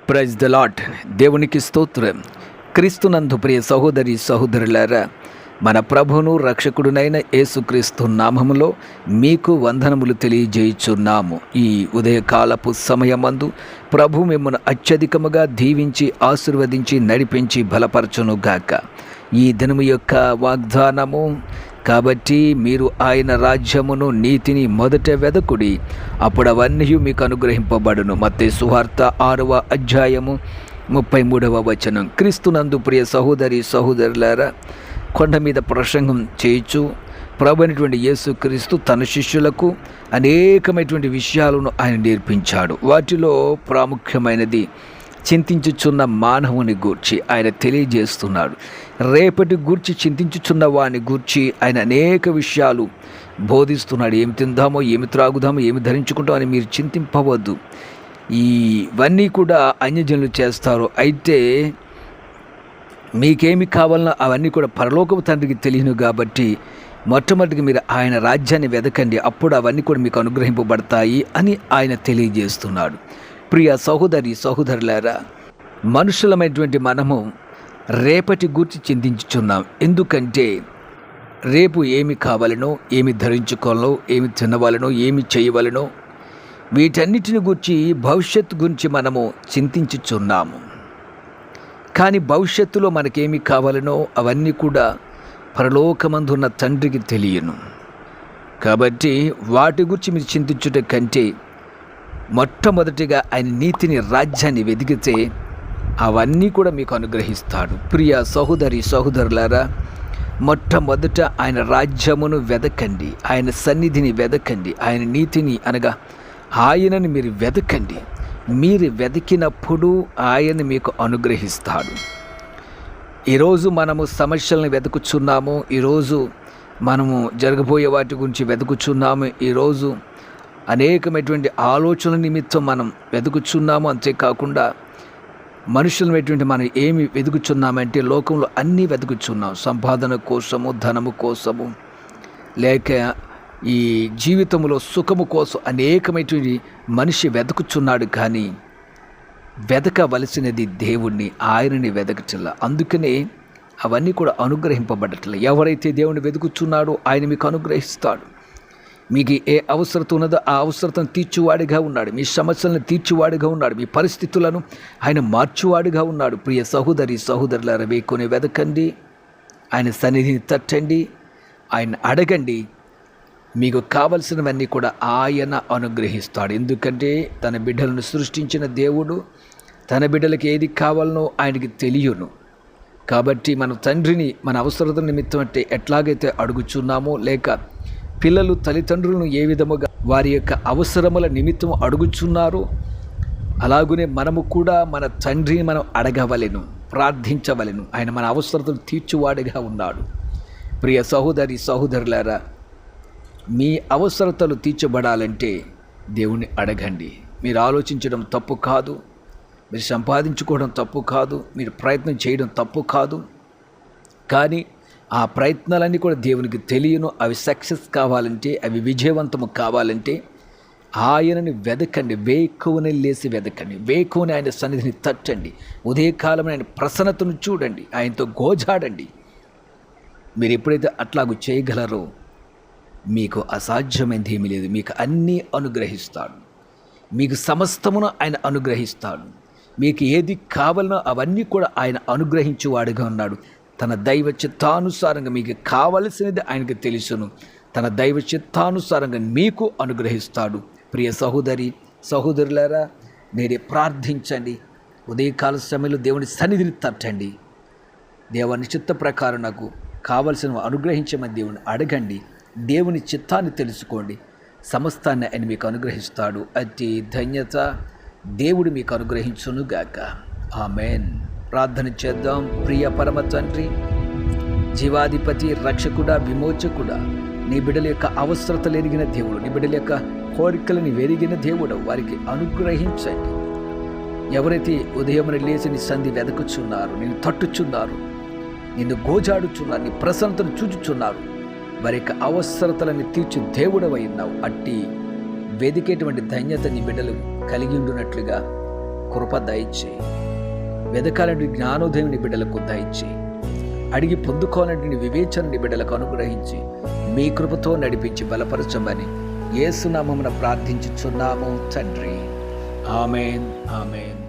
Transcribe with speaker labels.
Speaker 1: Praise the lord. దేవునికి స్తోత్రం. క్రీస్తునందు ప్రియ సహోదరి సహోదరులారా, మన ప్రభువును రక్షకుడునైన యేసుక్రీస్తు నామములో మీకు వందనములు తెలియజేయుచున్నాము. ఈ ఉదయకాలపు సమయమందు ప్రభు మిమ్మల్ని అత్యధికముగా దీవించి ఆశీర్వదించి నడిపించి బలపరచునుగాక. ఈ దినము యొక్క వాగ్దానము, కాబట్టి మీరు ఆయన రాజ్యమును నీతిని మొదట వెదకుడి, అప్పుడు అవన్నీ మీకు అనుగ్రహింపబడును. మత్తయి సువార్త 6వ అధ్యాయము 33వ వచనం. క్రీస్తునందు ప్రియ సహోదరి సహోదరులారా, కొండ మీద ప్రసంగం చేయుచు ప్రభు అయినటువంటి యేసుక్రీస్తు తన శిష్యులకు అనేకమైనటువంటి విషయాలను ఆయన నేర్పించాడు. వాటిలో ప్రాముఖ్యమైనది చింతించుచున్న మానవుని గూర్చి ఆయన తెలియజేస్తున్నాడు. రేపటి గూర్చి చింతించుచున్న వాని గూర్చి ఆయన అనేక విషయాలు బోధిస్తున్నాడు. ఏమి తిందామో, ఏమి త్రాగుదామో, ఏమి ధరించుకుంటామో అని మీరు చింతింపవద్దు. ఇవన్నీ కూడా అన్యజనులు చేస్తారు. అయితే మీకేమి కావాలన్నా అవన్నీ కూడా పరలోకపు తండ్రికి తెలియను. కాబట్టి మొట్టమొదటిగా మీరు ఆయన రాజ్యాన్ని వెదకండి, అప్పుడు అవన్నీ కూడా మీకు అనుగ్రహింపబడతాయి అని ఆయన తెలియజేస్తున్నాడు. ప్రియ సహోదరి సహోదరులారా, మనుషులమైనటువంటి మనము రేపటి గూర్చి చింతించుచున్నాం. ఎందుకంటే రేపు ఏమి కావాలనో, ఏమి ధరించుకోవాలనో, ఏమి తినవాలనో, ఏమి చేయవలనో, వీటన్నిటిని గురించి భవిష్యత్తు గురించి మనము చింతించుచున్నాము. కానీ భవిష్యత్తులో మనకేమి కావాలనో అవన్నీ కూడా పరలోకమందున్న తండ్రికి తెలియను. కాబట్టి వాటి గురించి మీరు చింతించుట కంటే మొట్టమొదటిగా ఆయన నీతిని, రాజ్యాన్ని వెదికితే అవన్నీ కూడా మీకు అనుగ్రహిస్తాడు. ప్రియ సహోదరి సహోదరులారా, మొట్టమొదట ఆయన రాజ్యమును వెదకండి, ఆయన సన్నిధిని వెదకండి, ఆయన నీతిని అనగా ఆయనని మీరు వెదకండి. మీరు వెతికినప్పుడు ఆయన మీకు అనుగ్రహిస్తాడు. ఈరోజు మనము సమస్యలను వెతుకుచున్నాము, ఈరోజు మనము జరగబోయే వాటి గురించి వెతుకుచున్నాము, ఈరోజు అనేకమైనటువంటి ఆలోచనల నిమిత్తం మనం వెతుకుచున్నాము. అంతేకాకుండా మనుషులమైనటువంటి మనం ఏమి వెతుకుచున్నామంటే లోకంలో అన్నీ వెతుకుచున్నాం. సంపాదన కోసము, ధనము కోసము, లేక ఈ జీవితంలో సుఖము కోసం అనేకమైనటువంటి మనిషి వెతుకుచున్నాడు. కానీ వెతకవలసినది దేవుణ్ణి, ఆయనని వెతకట్ల. అందుకనే అవన్నీ కూడా అనుగ్రహింపబడట్ల. ఎవరైతే దేవుని వెతుకుచున్నాడో ఆయన మీకు అనుగ్రహిస్తాడు. మీకు ఏ అవసరత ఉన్నదో ఆ అవసరతను తీర్చువాడిగా ఉన్నాడు. మీ సమస్యలను తీర్చువాడిగా ఉన్నాడు. మీ పరిస్థితులను ఆయన మార్చువాడిగా ఉన్నాడు. ప్రియ సహోదరి సహోదరులారా, వేకుని వెదకండి, ఆయన సన్నిధిని తట్టండి, ఆయన అడగండి. మీకు కావలసినవన్నీ కూడా ఆయన అనుగ్రహిస్తాడు. ఎందుకంటే తన బిడ్డలను సృష్టించిన దేవుడు తన బిడ్డలకు ఏది కావాలనో ఆయనకి తెలియను. కాబట్టి మన తండ్రిని మన అవసరత నిమిత్తం అంటే ఎట్లాగైతే అడుగుచున్నామో, లేక పిల్లలు తల్లిదండ్రులను ఏ విధముగా వారి యొక్క అవసరముల నిమిత్తం అడుగుచున్నారో, అలాగునే మనము కూడా మన తండ్రిని మనం అడగవలెను, ప్రార్థించవలెను. ఆయన మన అవసరతలు తీర్చువాడిగా ఉన్నాడు. ప్రియ సహోదరి సహోదరులారా, మీ అవసరతలు తీర్చబడాలంటే దేవుణ్ణి అడగండి. మీరు ఆలోచించడం తప్పు కాదు, మీరు సంపాదించుకోవడం తప్పు కాదు, మీరు ప్రయత్నం చేయడం తప్పు కాదు. కానీ ఆ ప్రయత్నాలన్నీ కూడా దేవునికి తెలియను. అవి సక్సెస్ కావాలంటే, అవి విజయవంతము కావాలంటే ఆయనని వెదకండి. వేకువని లేసి వెదకండి, వేకువని ఆయన సన్నిధిని తట్టండి. ఉదయకాలం ఆయన ప్రసన్నతను చూడండి, ఆయనతో గోజాడండి. మీరు ఎప్పుడైతే అట్లాగూ చేయగలరో మీకు అసాధ్యమైనది ఏమీ లేదు. మీకు అన్నీ అనుగ్రహిస్తాడు. మీకు సమస్తమును ఆయన అనుగ్రహిస్తాడు. మీకు ఏది కావాలనో అవన్నీ కూడా ఆయన అనుగ్రహించువాడుగా ఉన్నాడు. తన దైవ చిత్తానుసారంగా మీకు కావలసినది ఆయనకు తెలుసును. తన దైవ చిత్తానుసారంగా మీకు అనుగ్రహిస్తాడు. ప్రియ సహోదరి సహోదరులారా, నేనే ప్రార్థించండి. ఉదయకాల సమయంలో దేవుని సన్నిధిని తట్టండి. దేవుని చిత్త ప్రకారం నాకు కావలసినవి అనుగ్రహించమని దేవుని అడగండి. దేవుని చిత్తాన్ని తెలుసుకోండి. సమస్తాన్ని ఆయన మీకు అనుగ్రహిస్తాడు. అతి ధన్యత దేవుడు మీకు అనుగ్రహించునుగాక. ఆమెన్. ప్రార్థన చేద్దాం. ప్రియ పరమ తండ్రి, జీవాధిపతి, రక్షకుడా, విమోచకుడా, నీ బిడ్డల యొక్క అవసరతలు ఎరిగిన దేవుడు, నీ బిడ్డల యొక్క కోరికలను వెరిగిన దేవుడు, వారికి అనుగ్రహించండి. ఎవరైతే ఉదయమున లేచి నీ సంధి వెదకుచున్నారు, నిన్ను తట్టుచున్నారు, నిన్ను గోజాడుచున్నారు, నీ ప్రసన్నతను చూచుచున్నారు, వారి యొక్క అవసరతలను తీర్చి దేవుడవై ఉన్నావు. అట్టి వెదికేటువంటి ధన్యత నీ బిడ్డలు కలిగి ఉండునట్లుగా కృప దయచేయి. వెదకాలని జ్ఞానోదయం నీ బిడ్డలకు దయచేయి. అడిగి పొందుకోవాలని వివేచన నీ బిడ్డలకు అనుగ్రహించి మీ కృపతో నడిపించి బలపరచమని యేసు నామమున ప్రార్థించుచున్నాము తండ్రి. ఆమేన్, ఆమేన్.